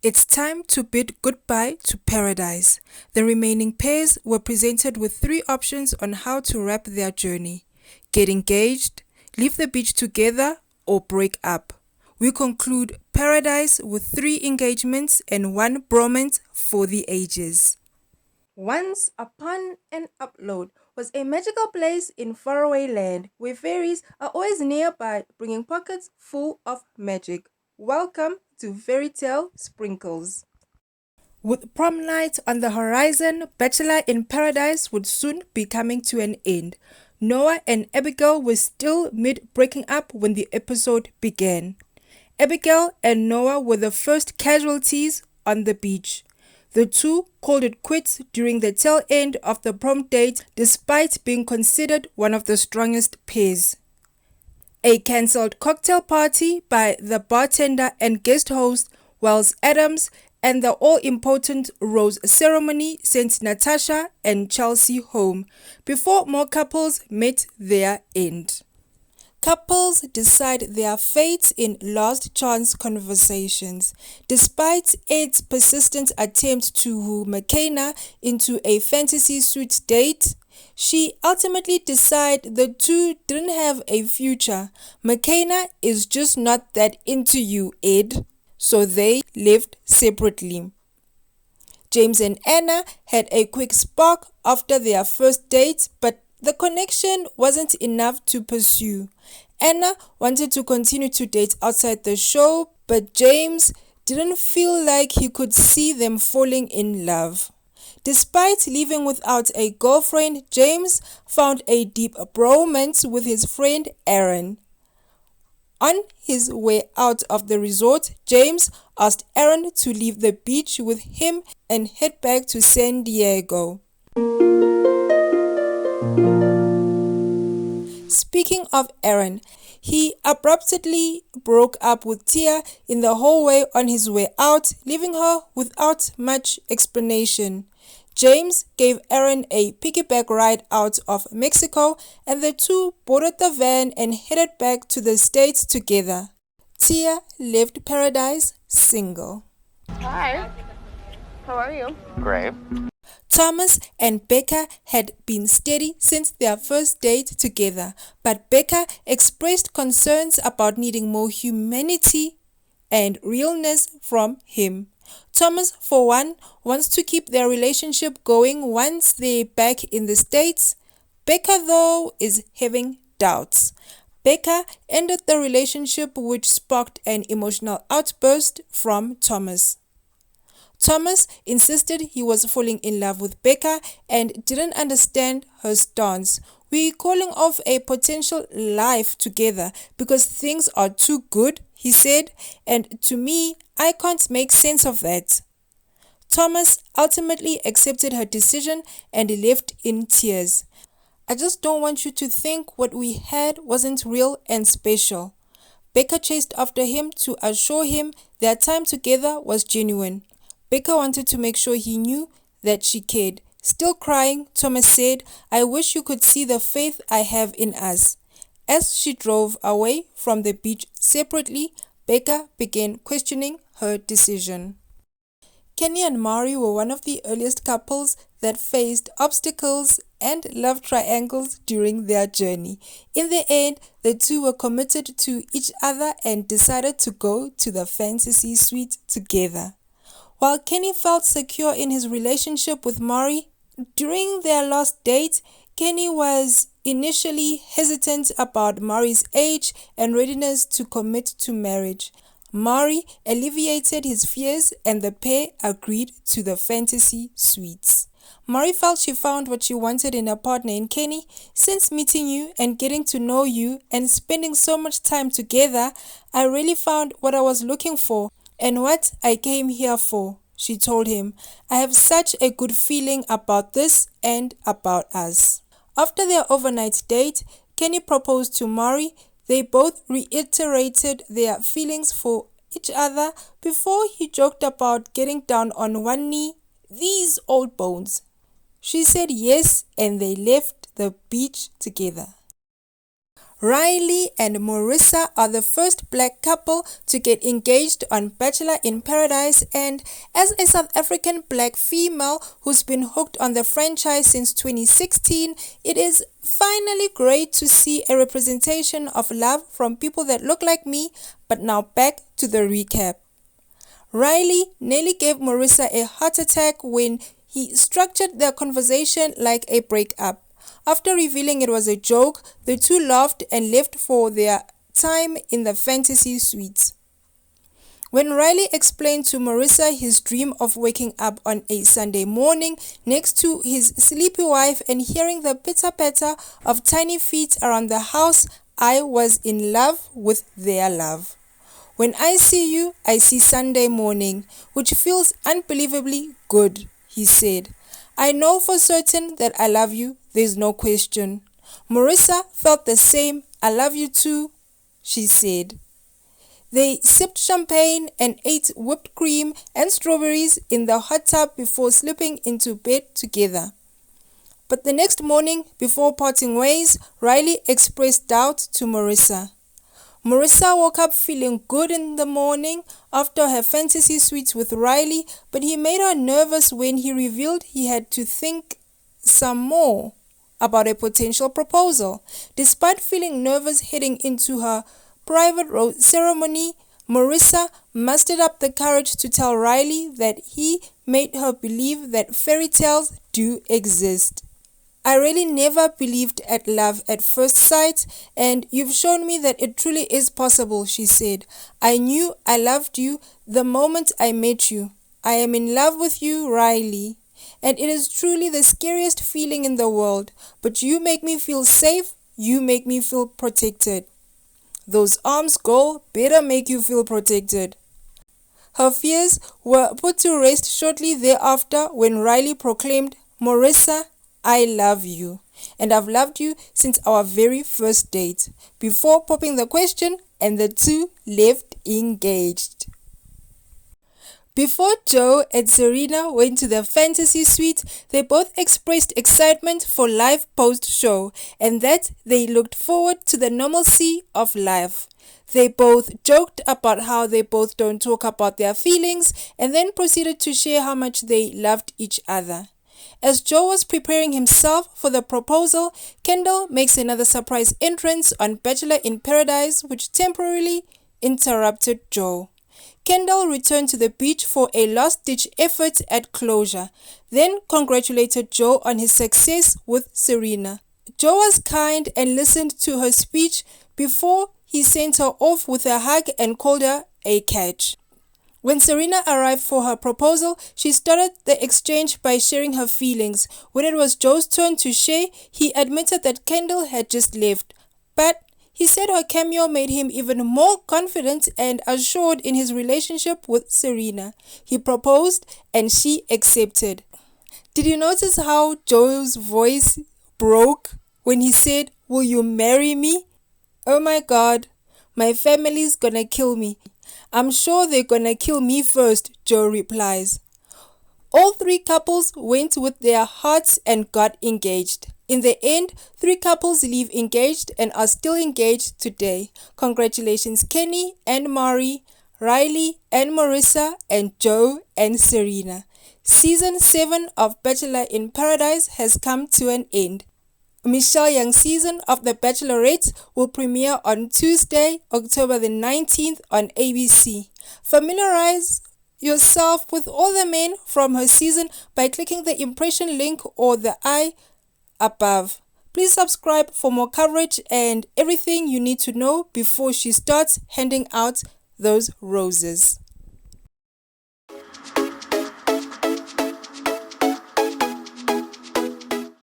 It's time to bid goodbye to paradise. The remaining pairs were presented with 3 options on how to wrap their journey: get engaged, leave the beach together, or break up. We conclude paradise with 3 engagements and 1 bromance for the ages. Once upon an upload was a magical place in faraway land where fairies are always nearby, bringing pockets full of magic. Welcome to Fairytale Sprinkles. With prom night on the horizon, Bachelor in Paradise would soon be coming to an end. Noah and Abigail were still mid-breaking up when the episode began. Abigail and Noah were the first casualties on the beach. The two called it quits during the tail end of the prom date despite being considered one of the strongest pairs. A cancelled cocktail party by the bartender and guest host Wells Adams and the all-important rose ceremony sent Natasha and Chelsea home before more couples met their end. Couples decide their fate in last chance conversations. Despite Ed's persistent attempt to woo McKenna into a fantasy suite date, she ultimately decided the two didn't have a future. McKenna is just not that into you, Ed. So they lived separately. James and Anna had a quick spark after their first date, but the connection wasn't enough to pursue. Anna wanted to continue to date outside the show, but James didn't feel like he could see them falling in love. Despite leaving without a girlfriend, James found a deep bromance with his friend Aaron. On his way out of the resort, James asked Aaron to leave the beach with him and head back to San Diego. Speaking of Aaron, he abruptly broke up with Tia in the hallway on his way out, leaving her without much explanation. James gave Aaron a piggyback ride out of Mexico, and the two boarded the van and headed back to the States together. Tia left Paradise single. Hi, how are you? Great. Thomas and Becca had been steady since their first date together, but Becca expressed concerns about needing more humanity and realness from him. Thomas, for one, wants to keep their relationship going once they're back in the States. Becca, though, is having doubts. Becca ended the relationship, which sparked an emotional outburst from Thomas. Thomas insisted he was falling in love with Becca and didn't understand her stance. We're calling off a potential life together because things are too good, he said, and to me, I can't make sense of that. Thomas ultimately accepted her decision and left in tears. I just don't want you to think what we had wasn't real and special. Becca chased after him to assure him their time together was genuine. Becca wanted to make sure he knew that she cared. Still crying, Thomas said, "I wish you could see the faith I have in us." As she drove away from the beach separately, Becca began questioning her decision. Kenny and Mari were one of the earliest couples that faced obstacles and love triangles during their journey. In the end, the two were committed to each other and decided to go to the fantasy suite together. While Kenny felt secure in his relationship with Mari, during their last date, Kenny was initially hesitant about Mari's age and readiness to commit to marriage. Mari alleviated his fears and the pair agreed to the fantasy suites. Mari felt she found what she wanted in a partner in Kenny. "Since meeting you and getting to know you and spending so much time together, I really found what I was looking for and what I came here for," she told him. "I have such a good feeling about this and about us." After their overnight date, Kenny proposed to Mari. They both reiterated their feelings for each other before he joked about getting down on one knee. "These old bones." She said yes, and they left the beach together. Riley and Marissa are the first black couple to get engaged on Bachelor in Paradise, and as a South African black female who's been hooked on the franchise since 2016, it is finally great to see a representation of love from people that look like me. But now back to the recap. Riley nearly gave Marissa a heart attack when he structured their conversation like a breakup. After revealing it was a joke, the two laughed and left for their time in the fantasy suite. When Riley explained to Marissa his dream of waking up on a Sunday morning next to his sleepy wife and hearing the pitter-patter of tiny feet around the house, I was in love with their love. When I see you, I see Sunday morning, which feels unbelievably good, he said. I know for certain that I love you, there's no question. Marissa felt the same. I love you too, she said. They sipped champagne and ate whipped cream and strawberries in the hot tub before slipping into bed together. But the next morning, before parting ways, Riley expressed doubt to Marissa. Marissa woke up feeling good in the morning after her fantasy suite with Riley, but he made her nervous when he revealed he had to think some more about a potential proposal. Despite feeling nervous heading into her private rose ceremony, Marissa mustered up the courage to tell Riley that he made her believe that fairy tales do exist. I really never believed at love at first sight, and you've shown me that it truly is possible, she said. I knew I loved you the moment I met you. I am in love with you, Riley, and it is truly the scariest feeling in the world. But you make me feel safe, you make me feel protected. Those arms, girl, better make you feel protected. Her fears were put to rest shortly thereafter when Riley proclaimed, Marissa, I love you, and I've loved you since our very first date, before popping the question, and the two left engaged. Before Joe and Serena went to the fantasy suite, they both expressed excitement for live post-show and that they looked forward to the normalcy of life. They both joked about how they both don't talk about their feelings and then proceeded to share how much they loved each other. As Joe was preparing himself for the proposal, Kendall makes another surprise entrance on Bachelor in Paradise, which temporarily interrupted Joe. Kendall returned to the beach for a last-ditch effort at closure, then congratulated Joe on his success with Serena. Joe was kind and listened to her speech before he sent her off with a hug and called her a catch. When Serena arrived for her proposal, she started the exchange by sharing her feelings. When it was Joe's turn to share, he admitted that Kendall had just left, but he said her cameo made him even more confident and assured in his relationship with Serena. He proposed and she accepted. Did you notice how Joe's voice broke when he said, "Will you marry me?" Oh my God, my family's gonna kill me. I'm sure they're gonna kill me first, Joe replies. All three couples went with their hearts and got engaged. In the end, three couples live engaged and are still engaged today. Congratulations Kenny and Mari, Riley and Marissa, and Joe and Serena. Season 7 of Bachelor in Paradise has come to an end. Michelle Young's season of The Bachelorette will premiere on Tuesday, October the 19th on ABC. Familiarize yourself with all the men from her season by clicking the impression link or the I above. Please subscribe for more coverage and everything you need to know before she starts handing out those roses.